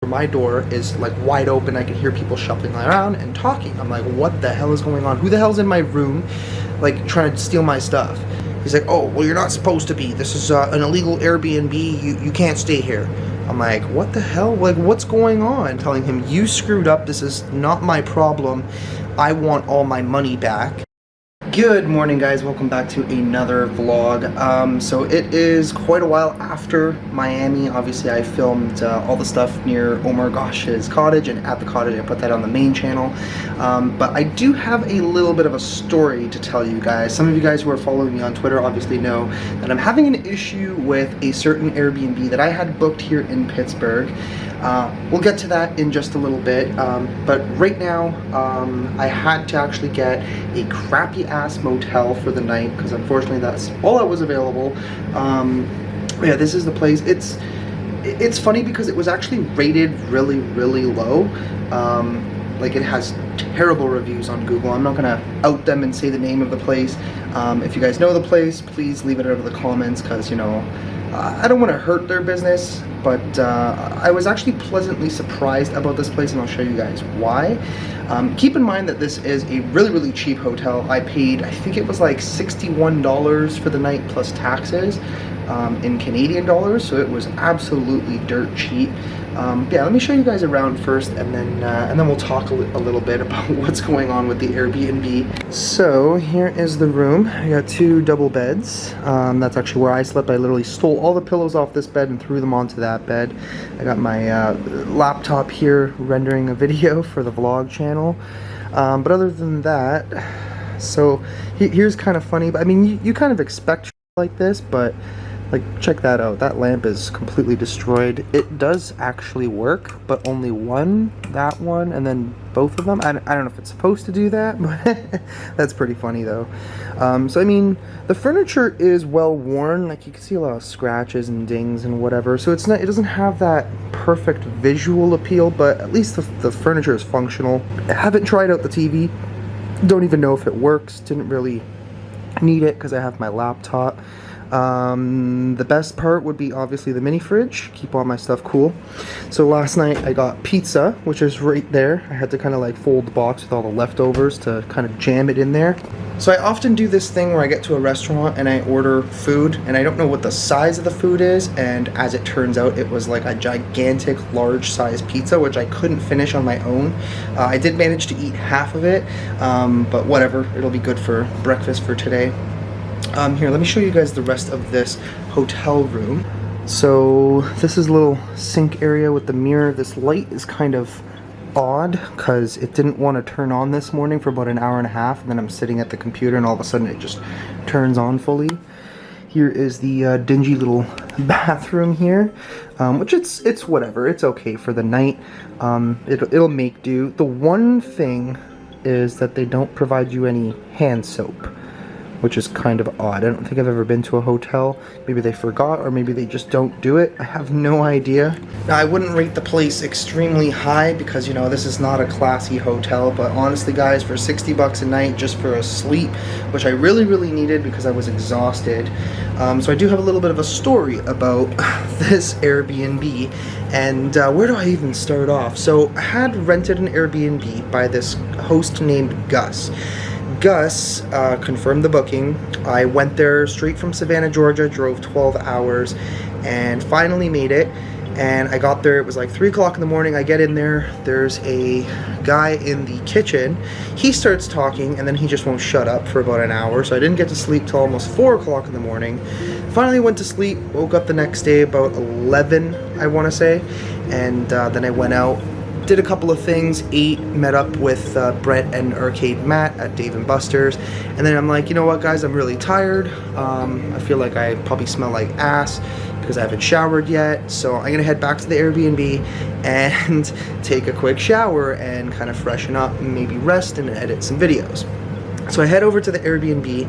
my door is like wide open. I can hear people shuffling around and talking. I'm like, what the hell is going on? Who the hell's in my room, like trying to steal my stuff? He's like, oh, well, you're not supposed to be. This is an illegal Airbnb. You can't stay here. I'm like, what the hell? Like, what's going on? Telling him, you screwed up. This is not my problem. I want all my money back. Good morning, guys. Welcome back to another vlog. So it is quite a while after Miami. Obviously, I filmed all the stuff near Omar Gosh's cottage, and at the cottage I put that on the main channel. But I do have a little bit of a story to tell you guys. Some of you guys who are following me on Twitter obviously know that I'm having an issue with a certain Airbnb that I had booked here in Pittsburgh. We'll get to that in just a little bit, but right now I had to actually get a crappy ass motel for the night because unfortunately that's all that was available. Yeah, this is the place. It's funny because it was actually rated really low. Like, it has terrible reviews on Google. I'm not gonna out them and say the name of the place. If you guys know the place, please leave it out of the comments, because, you know, I don't want to hurt their business, but I was actually pleasantly surprised about this place, and I'll show you guys why. Keep in mind that this is a really cheap hotel. I paid, I think it was like $61 for the night plus taxes in Canadian dollars, so it was absolutely dirt cheap. Yeah, let me show you guys around first, and then we'll talk a little bit about what's going on with the Airbnb. So here is the room. I got two double beds. That's actually where I slept. I literally stole all the pillows off this bed and threw them onto that bed. I got my laptop here rendering a video for the vlog channel. But other than that, so here's kind of funny. But I mean, you kind of expect like this, but like, check that out. That lamp is completely destroyed. It does actually work, but only one, that one, and then both of them. I don't know if it's supposed to do that, but that's pretty funny though. So I mean, the furniture is well worn. Like, you can see a lot of scratches and dings and whatever. So it's not, it doesn't have that perfect visual appeal, but at least the furniture is functional. I haven't tried out the TV. Don't even know if it works. Didn't really need it because I have my laptop. The best part would be obviously the mini fridge, keep all my stuff cool. So last night I got pizza, which is right there. I had to kind of like fold the box with all the leftovers to kind of jam it in there. So I often do this thing where I get to a restaurant and I order food, and I don't know what the size of the food is, and as it turns out, it was like a gigantic large size pizza, which I couldn't finish on my own. I did manage to eat half of it, but whatever, it'll be good for breakfast for today. Here, let me show you guys the rest of this hotel room. So this is a little sink area with the mirror. This light is kind of odd because it didn't want to turn on this morning for about an hour and a half, and then I'm sitting at the computer and all of a sudden it just turns on fully. Here is the dingy little bathroom here, which it's whatever. It's okay for the night. It'll make do. The one thing is that they don't provide you any hand soap, which is kind of odd. I don't think I've ever been to a hotel. Maybe they forgot, or maybe they just don't do it. I have no idea. Now, I wouldn't rate the place extremely high because, you know, this is not a classy hotel, but honestly, guys, for 60 bucks a night just for a sleep, which I really needed because I was exhausted. So I do have a little bit of a story about this Airbnb, and where do I even start off? So I had rented an Airbnb by this host named Gus. Gus confirmed the booking. I went there straight from Savannah, Georgia, drove 12 hours, and finally made it. And I got there, it was like 3 o'clock in the morning. I get in there, there's a guy in the kitchen. He starts talking, and then he just won't shut up for about an hour, so I didn't get to sleep till almost 4 o'clock in the morning. Finally went to sleep, woke up the next day about 11, I want to say, and then I went out, did a couple of things, ate, met up with Brett and Arcade Matt at Dave & Buster's, and then I'm like, you know what, guys, I'm really tired. I feel like I probably smell like ass because I haven't showered yet, so I'm gonna head back to the Airbnb and take a quick shower and kind of freshen up and maybe rest and edit some videos. So I head over to the Airbnb,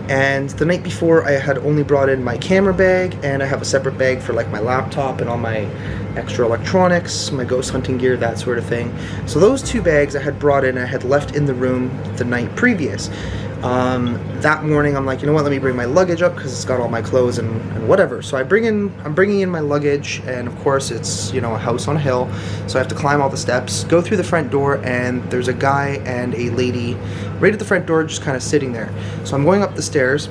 and the night before I had only brought in my camera bag, and I have a separate bag for like my laptop and all my extra electronics, my ghost hunting gear, that sort of thing. So those two bags I had brought in, I had left in the room the night previous. That morning, I'm like, you know what? Let me bring my luggage up because it's got all my clothes and whatever. So I'm bringing in my luggage, and of course, it's, you know, a house on a hill, so I have to climb all the steps, go through the front door, and there's a guy and a lady right at the front door, just kind of sitting there. So I'm going up the stairs.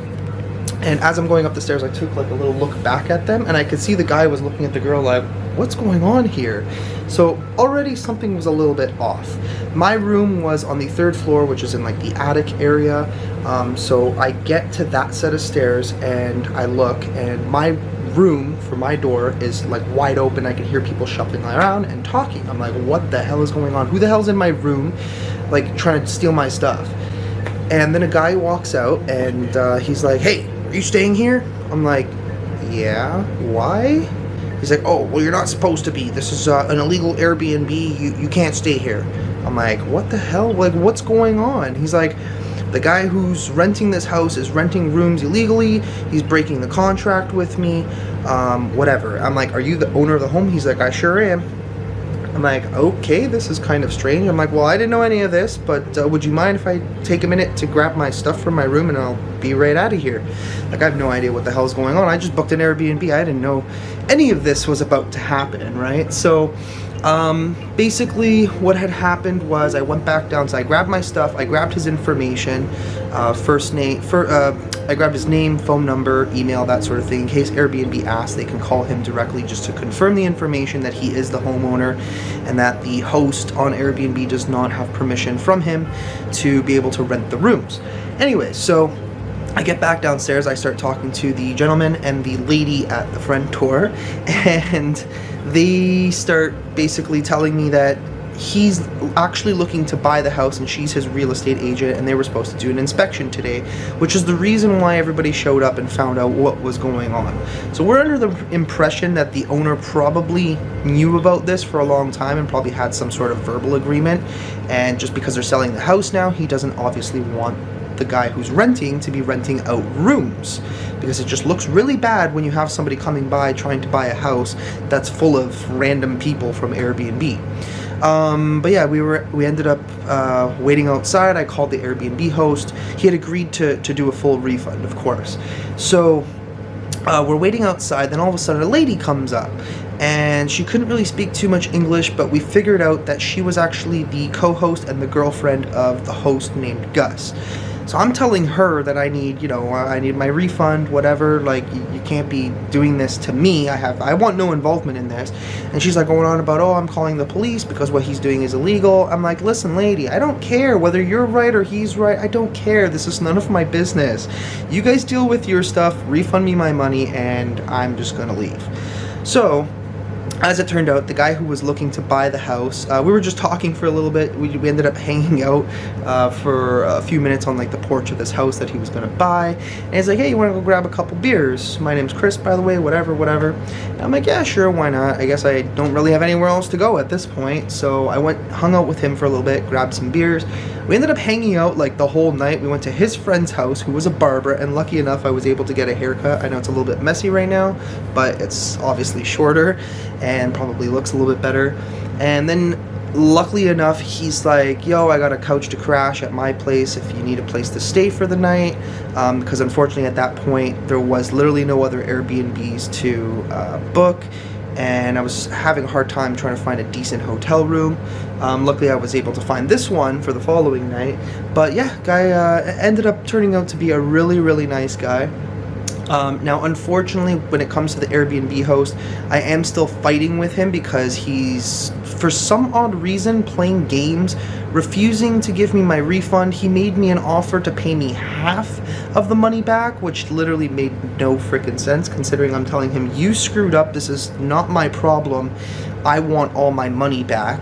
And as I'm going up the stairs, I took like a little look back at them, and I could see the guy was looking at the girl like, what's going on here? So already something was a little bit off. My room was on the 3rd floor, which is in like the attic area. So I get to that set of stairs and I look, and my room for my door is like wide open. I can hear people shuffling around and talking. I'm like, what the hell is going on? Who the hell's in my room, like trying to steal my stuff? And then a guy walks out and he's like, hey, are you staying here? I'm like, yeah, why? He's like, oh, well, you're not supposed to be. This is an illegal Airbnb. You can't stay here. I'm like, what the hell? Like, what's going on? He's like, the guy who's renting this house is renting rooms illegally. He's breaking the contract with me, whatever. I'm like, are you the owner of the home? He's like, I sure am. I'm like, okay, this is kind of strange. I'm like, well, I didn't know any of this, but would you mind if I take a minute to grab my stuff from my room and I'll be right out of here? Like, I have no idea what the hell's going on. I just booked an Airbnb. I didn't know any of this was about to happen, right? So basically what had happened was I went back down, so I grabbed my stuff, I grabbed his information, I grabbed his name, phone number, email, that sort of thing. In case Airbnb asks, they can call him directly just to confirm the information that he is the homeowner and that the host on Airbnb does not have permission from him to be able to rent the rooms. Anyway, so I get back downstairs, I start talking to the gentleman and the lady at the front door, and they start basically telling me that he's actually looking to buy the house and she's his real estate agent, and they were supposed to do an inspection today, which is the reason why everybody showed up and found out what was going on. So we're under the impression that the owner probably knew about this for a long time and probably had some sort of verbal agreement, and just because they're selling the house now, he doesn't obviously want the guy who's renting to be renting out rooms, because it just looks really bad when you have somebody coming by trying to buy a house that's full of random people from Airbnb. But yeah, we ended up waiting outside. I called the Airbnb host. He had agreed to do a full refund, of course. So we're waiting outside, then all of a sudden a lady comes up, and she couldn't really speak too much English, but we figured out that she was actually the co-host and the girlfriend of the host named Gus. So I'm telling her that I need, you know, I need my refund, whatever, like, you can't be doing this to me, I want no involvement in this. And she's like going on about, oh, I'm calling the police because what he's doing is illegal. I'm like, listen, lady, I don't care whether you're right or he's right, I don't care, this is none of my business. You guys deal with your stuff, refund me my money, and I'm just gonna leave. So, as it turned out, the guy who was looking to buy the house, we were just talking for a little bit. We ended up hanging out for a few minutes on like the porch of this house that he was going to buy. And he's like, hey, you want to go grab a couple beers? My name's Chris, by the way, whatever. And I'm like, yeah, sure, why not? I guess I don't really have anywhere else to go at this point. So I hung out with him for a little bit, grabbed some beers. We ended up hanging out like the whole night. We went to his friend's house, who was a barber, and lucky enough, I was able to get a haircut. I know it's a little bit messy right now, but it's obviously shorter and probably looks a little bit better. And then luckily enough, he's like, yo, I got a couch to crash at my place if you need a place to stay for the night, because unfortunately at that point there was literally no other Airbnbs to book, and I was having a hard time trying to find a decent hotel room. Luckily I was able to find this one for the following night. But yeah, guy ended up turning out to be a really, really nice guy. Now, unfortunately, when it comes to the Airbnb host, I am still fighting with him because he's, for some odd reason, playing games, refusing to give me my refund. He made me an offer to pay me half of the money back, which literally made no freaking sense, considering I'm telling him, you screwed up, this is not my problem, I want all my money back.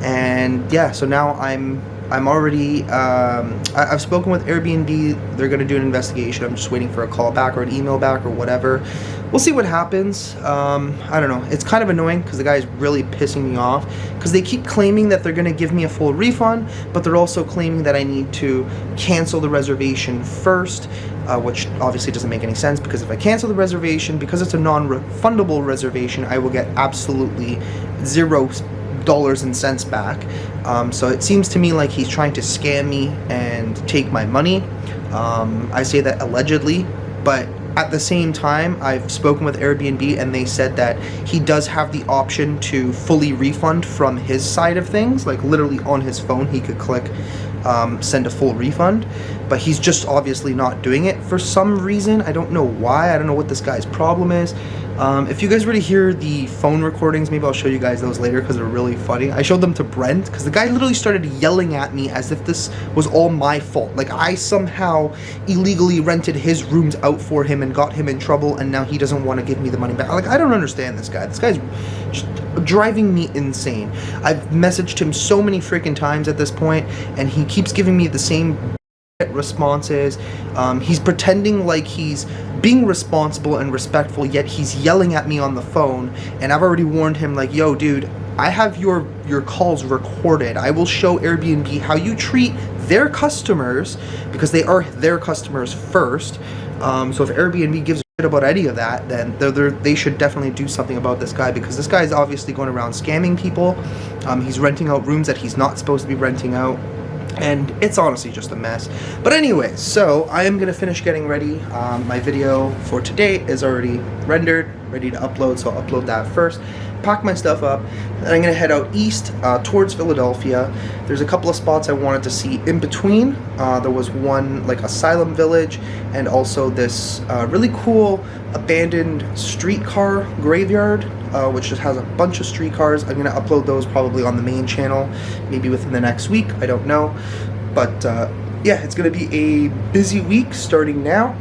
And yeah, so now I'm already, I've spoken with Airbnb, they're going to do an investigation. I'm just waiting for a call back or an email back or whatever. We'll see what happens. I don't know. It's kind of annoying because the guy is really pissing me off because they keep claiming that they're going to give me a full refund, but they're also claiming that I need to cancel the reservation first, which obviously doesn't make any sense, because if I cancel the reservation, because it's a non-refundable reservation, I will get absolutely $0 and cents back. So it seems to me like he's trying to scam me and take my money. I say that allegedly, but at the same time, I've spoken with Airbnb and they said that he does have the option to fully refund from his side of things. Like literally on his phone, he could click send a full refund, but he's just obviously not doing it for some reason. I don't know why. I don't know what this guy's problem is. If you guys really hear the phone recordings, maybe I'll show you guys those later because they're really funny. I showed them to Brent because the guy literally started yelling at me as if this was all my fault. Like I somehow illegally rented his rooms out for him and got him in trouble, and now he doesn't want to give me the money back. Like, I don't understand this guy. This guy's just driving me insane. I've messaged him so many freaking times at this point, and he keeps giving me the same responses. He's pretending like he's being responsible and respectful, yet he's yelling at me on the phone, and I've already warned him, like, yo dude, I have your calls recorded. I will show Airbnb how you treat their customers, because they are their customers first. So if Airbnb gives a shit about any of that, then they should definitely do something about this guy, because this guy is obviously going around scamming people. He's renting out rooms that he's not supposed to be renting out, and it's honestly just a mess. But anyway, so I am gonna finish getting ready. My video for today is already rendered, ready to upload, so I'll upload that first, pack my stuff up, and I'm gonna head out east towards Philadelphia. There's a couple of spots I wanted to see in between. There was one like Asylum Village, and also this really cool abandoned streetcar graveyard, which just has a bunch of streetcars. I'm gonna upload those probably on the main channel, maybe within the next week, I don't know. But yeah, it's gonna be a busy week starting now,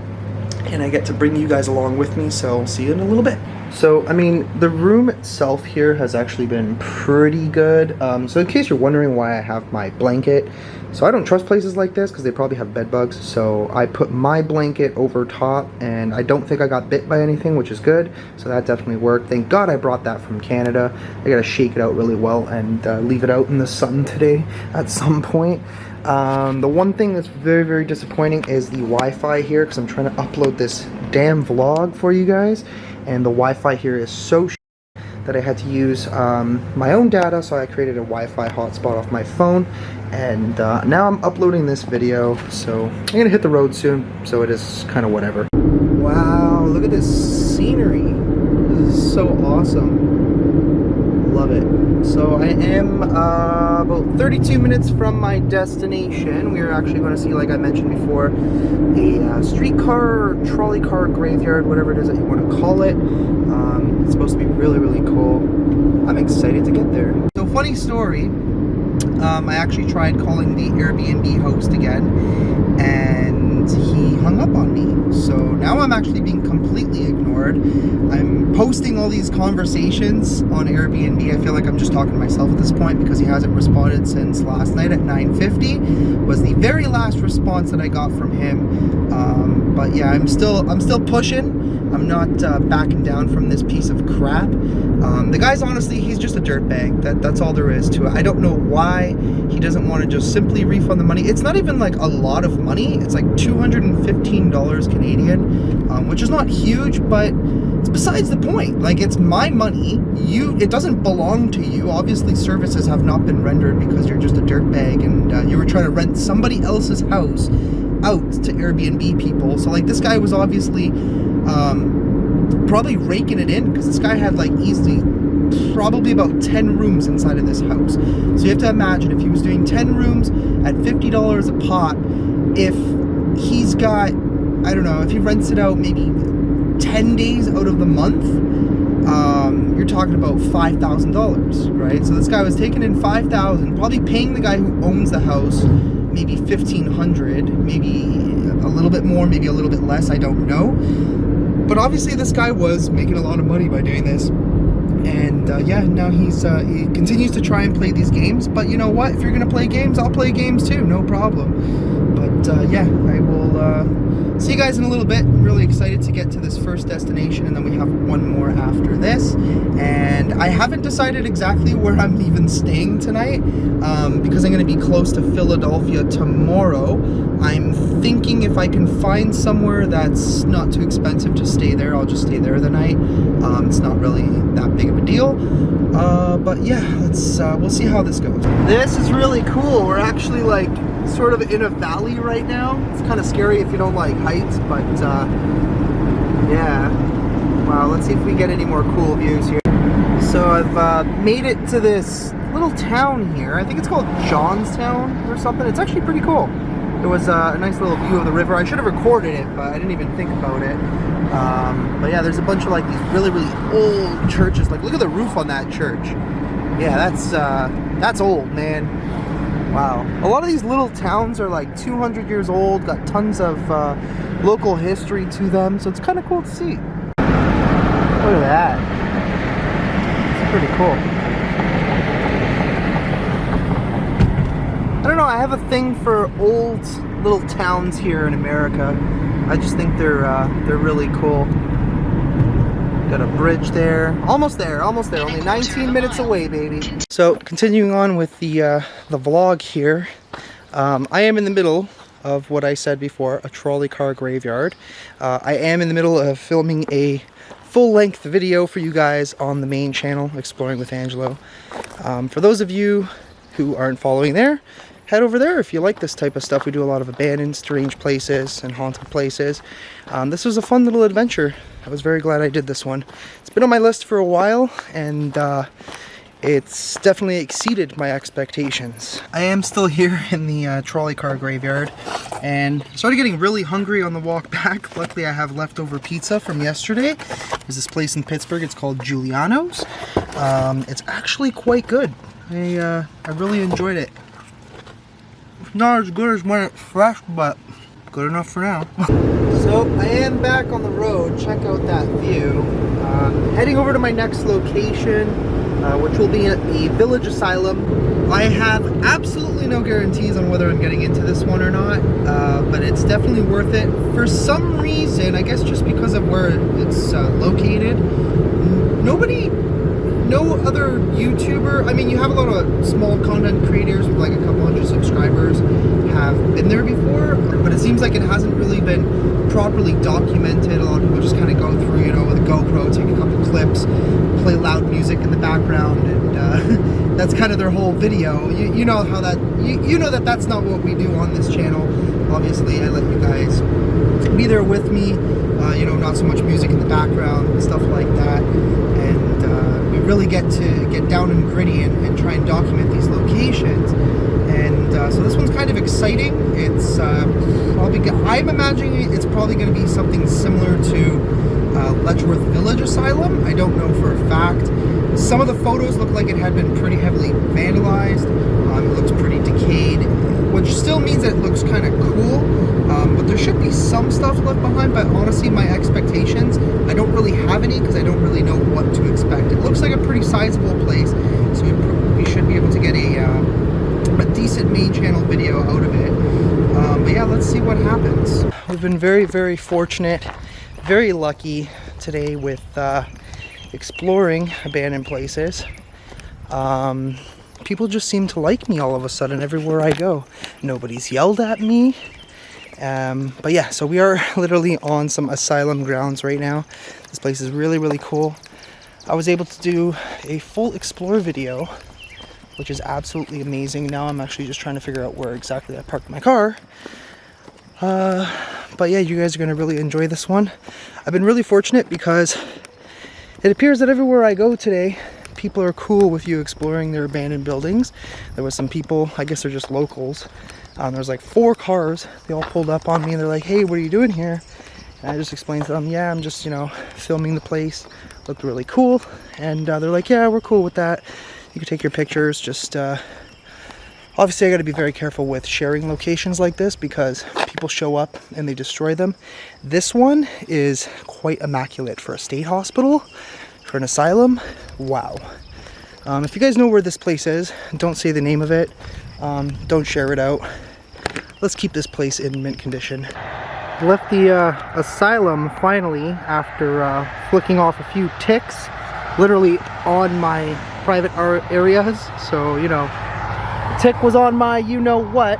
and I get to bring you guys along with me, so see you in a little bit. So, I mean, the room itself here has actually been pretty good. So in case you're wondering why I have my blanket, so I don't trust places like this because they probably have bed bugs. So I put my blanket over top, and I don't think I got bit by anything, which is good. So that definitely worked. Thank God I brought that from Canada. I gotta shake it out really well and leave it out in the sun today at some point. The one thing that's very, very disappointing is the Wi-Fi here, because I'm trying to upload this damn vlog for you guys, and the Wi-Fi here is so that I had to use my own data, so I created a Wi-Fi hotspot off my phone, and now I'm uploading this video, so I'm gonna hit the road soon, so it is kind of whatever. Wow, look at this scenery. This is so awesome. Love it. So I am about 32 minutes from my destination. We are actually going to see, like I mentioned before, a streetcar, trolley car, graveyard, whatever it is that you want to call it. It's supposed to be really, really cool. I'm excited to get there. So funny story, I actually tried calling the Airbnb host again, and he hung up on me. So now I'm actually being completely ignored. I'm posting all these conversations on Airbnb. I feel like I'm just talking to myself at this point, because he hasn't responded since last night at 9:50 was the very last response that I got from him. But yeah, I'm still pushing. I'm not backing down from this piece of crap. The guy's honestly, he's just a dirtbag. That's all there is to it. I don't know why he doesn't want to just simply refund the money. It's not even like a lot of money. It's like $215 Canadian, which is not huge, but it's besides the point. Like, it's my money. It doesn't belong to you. Obviously, services have not been rendered because you're just a dirtbag, and you were trying to rent somebody else's house out to Airbnb people. So like, this guy was obviously probably raking it in, because this guy had like easily probably about 10 rooms inside of this house. So you have to imagine, if he was doing 10 rooms at $50 a pop, if he's got, I don't know, if he rents it out maybe 10 days out of the month, you're talking about $5,000, right? So this guy was taking in $5,000, probably paying the guy who owns the house maybe $1,500, maybe a little bit more, maybe a little bit less, I don't know. But obviously this guy was making a lot of money by doing this. And yeah, now he continues to try and play these games. But you know what? If you're going to play games, I'll play games too, no problem. But yeah, I will see you guys in a little bit. I'm really excited to get to this first destination, and then we have one more after this. And I haven't decided exactly where I'm even staying tonight, because I'm going to be close to Philadelphia tomorrow. I'm thinking if I can find somewhere that's not too expensive to stay there, I'll just stay there the night. It's not really that big of a deal. But yeah, we'll see how this goes. This is really cool. We're actually like sort of in a valley right now. It's kind of scary scary if you don't like heights, but yeah. Wow, let's see if we get any more cool views here. So I've made it to this little town here. I think it's called Johnstown or something. It's actually pretty cool. There was a nice little view of the river. I should have recorded it, but I didn't even think about it. But yeah, there's a bunch of like these really, really old churches. Like, look at the roof on that church. Yeah, that's old, man. Wow. A lot of these little towns are like 200 years old, got tons of local history to them, so it's kind of cool to see. Look at that. It's pretty cool. I don't know, I have a thing for old little towns here in America. I just think they're really cool. Got a bridge there. Almost there, only 19 minutes away, baby. So, continuing on with the vlog here. I am in the middle of what I said before, a trolley car graveyard. I am in the middle of filming a full-length video for you guys on the main channel, Exploring with Angelo. For those of you who aren't following there, head over there if you like this type of stuff. We do a lot of abandoned, strange places and haunted places. This was a fun little adventure. I was very glad I did this one. It's been on my list for a while, and it's definitely exceeded my expectations. I am still here in the trolley car graveyard, and I started getting really hungry on the walk back. Luckily, I have leftover pizza from yesterday. There's this place in Pittsburgh. It's called Giuliano's. It's actually quite good. I really enjoyed it. Not as good as when it's fresh, but good enough for now. So I am back on the road. Check out that view. Heading over to my next location, which will be a village asylum. I have absolutely no guarantees on whether I'm getting into this one or not, but it's definitely worth it. For some reason, I guess just because of where it's located, no other YouTuber, I mean, you have a lot of small content creators with like a couple hundred subscribers have been there before, but it seems like it hasn't really been properly documented. A lot of people just kind of go through, you know, with a GoPro, take a couple clips, play loud music in the background, and that's kind of their whole video. You know how that, you know that that's not what we do on this channel. Obviously, I let you guys be there with me, you know, not so much music in the background and stuff like that, and we really get to get down and gritty and try and document these locations. And so this one's kind of exciting. It's probably, I'm imagining it's probably going to be something similar to Letchworth Village Asylum. I don't know for a fact. Some of the photos look like it had been pretty heavily vandalized. It looks pretty decayed, which still means that it looks kind of cool. But there should be some stuff left behind, but honestly, my expectations, I don't really have any because I don't really know what to expect. It looks like a pretty sizable place, so we should be able to get a decent main channel video out of it. But yeah, let's see what happens. We've been very, very fortunate, very lucky today with exploring abandoned places. People just seem to like me all of a sudden everywhere I go. Nobody's yelled at me. But yeah, so we are literally on some asylum grounds right now. This place is really, really cool. I was able to do a full explore video, which is absolutely amazing. Now I'm actually just trying to figure out where exactly I parked my car. But yeah, you guys are going to really enjoy this one. I've been really fortunate because it appears that everywhere I go today, people are cool with you exploring their abandoned buildings. There was some people, I guess they're just locals. There was like 4 cars. They all pulled up on me and they're like, "Hey, what are you doing here?" And I just explained to them, "Yeah, I'm just, you know, filming the place. Looked really cool." And they're like, "Yeah, we're cool with that. You can take your pictures. Just obviously I got to be very careful with sharing locations like this because people show up and they destroy them. This one is quite immaculate for a state hospital, for an asylum. Wow. If you guys know where this place is, don't say the name of it. Don't share it out. Let's keep this place in mint condition." Left the asylum finally after flicking off a few ticks, literally on my private areas. So, you know, tick was on my you-know-what.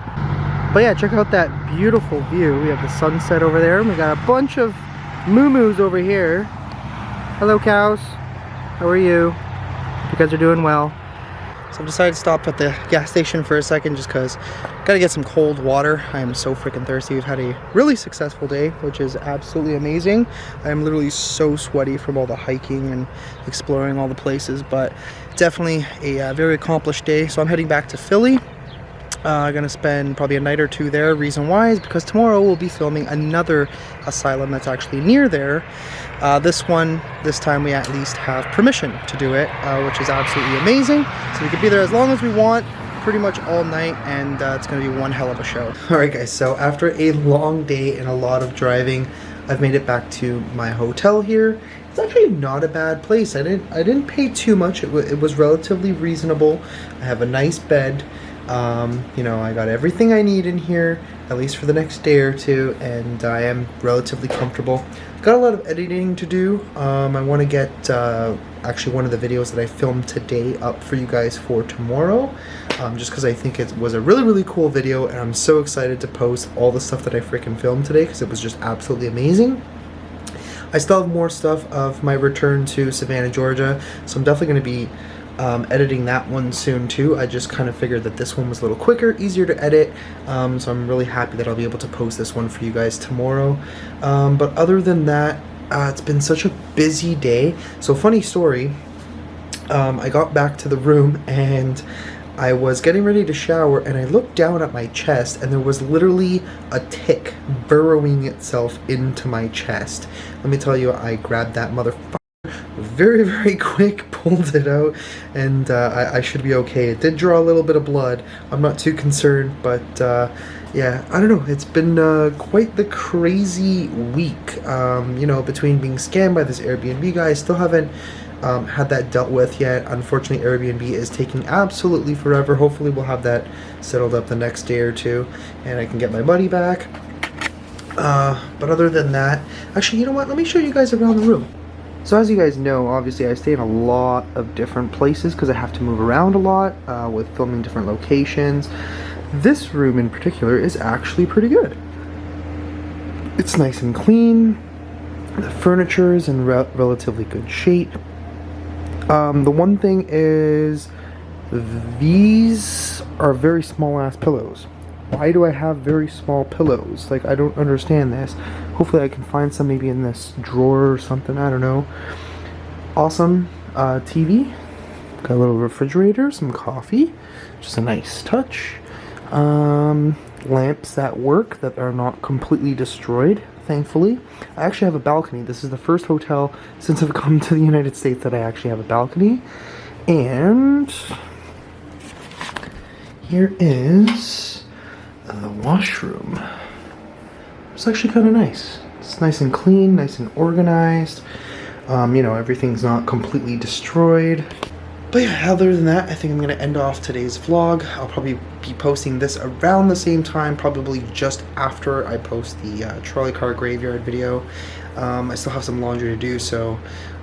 But yeah, check out that beautiful view. We have the sunset over there. We got a bunch of moo-moos over here. Hello, cows. How are you? You guys are doing well. So I've decided to stop at the gas station for a second just because gotta get some cold water. I am so freaking thirsty. We've had a really successful day, which is absolutely amazing. I am literally so sweaty from all the hiking and exploring all the places, but definitely a very accomplished day. So I'm heading back to Philly. Gonna spend probably a night or two there. Reason why is because tomorrow we'll be filming another asylum that's actually near there. This time we at least have permission to do it, which is absolutely amazing. So we could be there as long as we want, pretty much all night, and it's gonna be one hell of a show. Alright guys, so after a long day and a lot of driving, I've made it back to my hotel here. It's actually not a bad place. I didn't pay too much. It was relatively reasonable. I have a nice bed. You know, I got everything I need in here, at least for the next day or two, and I am relatively comfortable. Got a lot of editing to do. I want to get actually one of the videos that I filmed today up for you guys for tomorrow, just because I think it was a really cool video, and I'm so excited to post all the stuff that I freaking filmed today because it was just absolutely amazing. I still have more stuff of my return to Savannah, Georgia, so I'm definitely going to be editing that one soon too. I just kind of figured that this one was a little quicker, easier to edit, so I'm really happy that I'll be able to post this one for you guys tomorrow. But other than that, it's been such a busy day. So funny story, I got back to the room and I was getting ready to shower and I looked down at my chest and there was literally a tick burrowing itself into my chest. Let me tell you, I grabbed that motherfucker very quick, pulled it out, and I should be okay. It did draw a little bit of blood. I'm not too concerned, but yeah, I don't know. It's been quite the crazy week. You know, between being scammed by this Airbnb guy, I still haven't had that dealt with yet. Unfortunately, Airbnb is taking absolutely forever. Hopefully we'll have that settled up the next day or two, and I can get my money back. But other than that, actually, you know what? Let me show you guys around the room. So as you guys know, obviously I stay in a lot of different places because I have to move around a lot with filming different locations. This room in particular is actually pretty good. It's nice and clean. The furniture is in relatively good shape. The one thing is these are very small ass pillows. Why do I have very small pillows? Like, I don't understand this. Hopefully I can find some maybe in this drawer or something. I don't know. Awesome TV. Got a little refrigerator, some coffee. Just a nice touch. Lamps that work, that are not completely destroyed, thankfully. I actually have a balcony. This is the first hotel since I've come to the United States that I actually have a balcony. And here is the washroom. It's actually kind of nice. It's nice and clean, nice and organized. You know, everything's not completely destroyed. But yeah, other than that, I think I'm going to end off today's vlog. I'll probably be posting this around the same time, probably just after I post the trolley car graveyard video. I still have some laundry to do, so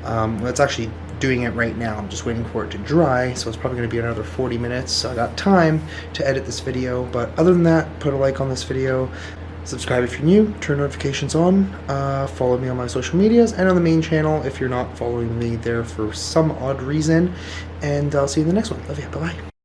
it's actually doing it right now. I'm just waiting for it to dry, so it's probably going to be another 40 minutes, so I got time to edit this video. But other than that, put a like on this video, subscribe if you're new, turn notifications on, follow me on my social medias and on the main channel if you're not following me there for some odd reason, and I'll see you in the next one. Love you, bye bye.